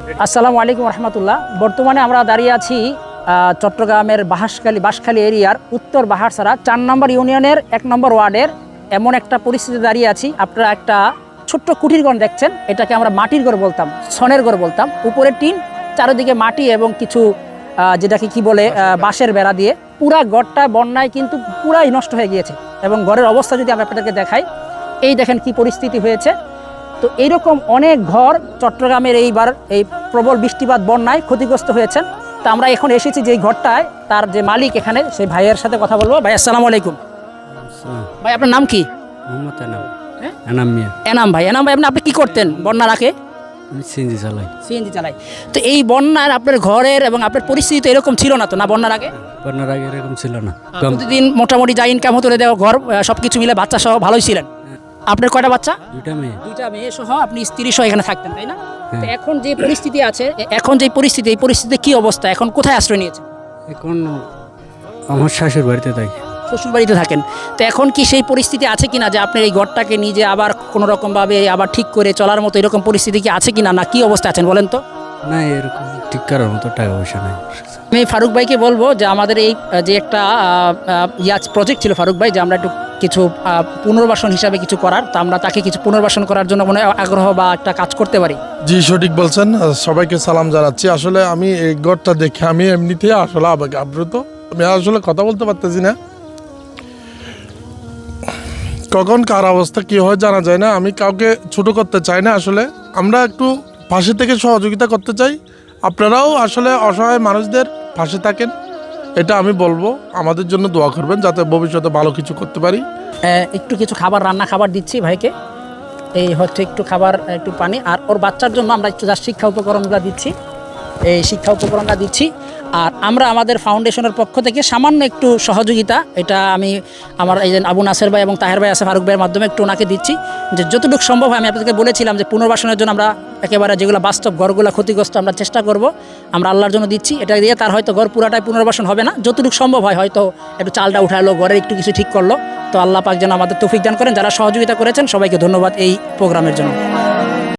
আসসালামু আলাইকুম রহমতুল্লাহ। বর্তমানে আমরা দাঁড়িয়ে আছি চট্টগ্রামের বাঁশখালী এরিয়ার উত্তর বাহারছড়া 4 নম্বর ইউনিয়নের 1 নম্বর ওয়ার্ডের এমন একটা পরিস্থিতি দাঁড়িয়ে আছি। আপনারা একটা ছোট্ট কুঠির ঘর দেখছেন, এটাকে আমরা মাটির ঘর বলতাম, ছনের ঘর বলতাম। উপরে টিন, চারিদিকে মাটি এবং কিছু যেটাকে কি বলে বাঁশের বেড়া দিয়ে পুরা ঘরটা বন্যায় কিন্তু পুরাই নষ্ট হয়ে গিয়েছে। এবং ঘরের অবস্থা যদি আমি আপনাদেরকে দেখাই, এই দেখেন কি পরিস্থিতি হয়েছে। তো এইরকম অনেক ঘর চট্টগ্রামের এইবার এই প্রবল বৃষ্টিপাত বন্যায় ক্ষতিগ্রস্ত হয়েছেন। তো আমরা এখন এসেছি যে ঘরটায়, তার যে মালিক এখানে, সেই ভাইয়ের সাথে কথা বলবো। ভাই আসসালামু আলাইকুম। ভাই আপনার নাম কি? এনাম ভাই। এনাম ভাই, আপনি কি করতেন বন্যার আগে? সিএনজি চালাই। তো এই বন্যার আপনার ঘরের এবং আপনার পরিস্থিতি তো এরকম ছিল না তো, না? বন্যার আগে এরকম ছিল না। প্রতিদিন মোটামুটি যা ইনকাম হতো দেওয়া, ঘর সবকিছু মিলে বাচ্চা সহ ভালোই ছিলেন। আপনার কয়টা বাচ্চা? দুইটা মেয়ে সহ আপনি স্ত্রী সহ এখানে থাকতেন, তাই না? তো এখন যে পরিস্থিতি আছে, এই পরিস্থিতিতে কি অবস্থা? এখন কোথায় আশ্রয় নিয়েছে? এখন আমার শ্বশুর বাড়িতে থাকি। শ্বশুর বাড়িতে থাকেন। তো এখন কি সেই পরিস্থিতি আছে কিনা যে আপনার এই ঘরটাকে নিজে আবার কোনো রকমভাবে আবার ঠিক করে চলার মতো এরকম পরিস্থিতি কি আছে কিনা, না কি অবস্থা আছেন বলেন তো? না, এরকম ঠিক করার মতো টাকা পয়সা নাই। আমি ফারুক ভাইকে বলবো যে আমাদের এই যে একটা প্রজেক্ট ছিল ফারুক ভাই, যে আমরা একটু কিছু পুনর্বাসন হিসাবে কিছু করার, তো আমরা তাকে কিছু পুনর্বাসন করার জন্য মনে হয় আগ্রহ বা একটা কাজ করতে পারি। জি, সঠিক বলছেন। সবাইকে সালাম জানাচ্ছি। আসলে আমি এই ঘরটা দেখে আমি এমনিতেই আসলে আপ্লুত। আমি আসলে কথা বলতে পারতেছি না, কখন কার অবস্থা কি হয় জানা যায় না। আমি কাউকে ছোট করতে চাই না। আসলে আমরা একটু পাশে থেকে সহযোগিতা করতে চাই। আপনারাও আসলে অসহায় মানুষদের পাশে থাকেন, এটা আমি বলবো। আমাদের জন্য দোয়া করবেন যাতে ভবিষ্যতে ভালো কিছু করতে পারি। একটু কিছু রান্না খাবার দিচ্ছি ভাইকে। এই হচ্ছে একটু খাবার, একটু পানি, আর ওর বাচ্চার জন্য আমরা একটু যা শিক্ষা উপকরণগুলো দিচ্ছি, এই শিক্ষা উপকরণটা দিচ্ছি। আর আমরা আমাদের ফাউন্ডেশনের পক্ষ থেকে সামান্য একটু সহযোগিতা, এটা আমি আমার এই যে আবু নাসের ভাই এবং তাহের ভাই আছে ফারুক ভাইয়ের মাধ্যমে একটু ওনাকে দিচ্ছি, যে যতটুকু সম্ভব হয়। আমি আপনাদেরকে বলেছিলাম যে পুনর্বাসনের জন্য আমরা একেবারে যেগুলো বাস্তব ঘরগুলো ক্ষতিগ্রস্ত আমরা চেষ্টা করব, আমরা আল্লাহর জন্য দিচ্ছি। এটা দিয়ে তার হয়তো ঘর পুরাটাই পুনর্বাসন হবে না, যতটুকু সম্ভব হয়, হয়তো একটু চালটা উঠালো, ঘরের একটু কিছু ঠিক করলো। তো আল্লাহ পাক যেন আমাদের তৌফিক দান করেন। যারা সহযোগিতা করেছেন সবাইকে ধন্যবাদ এই প্রোগ্রামের জন্য।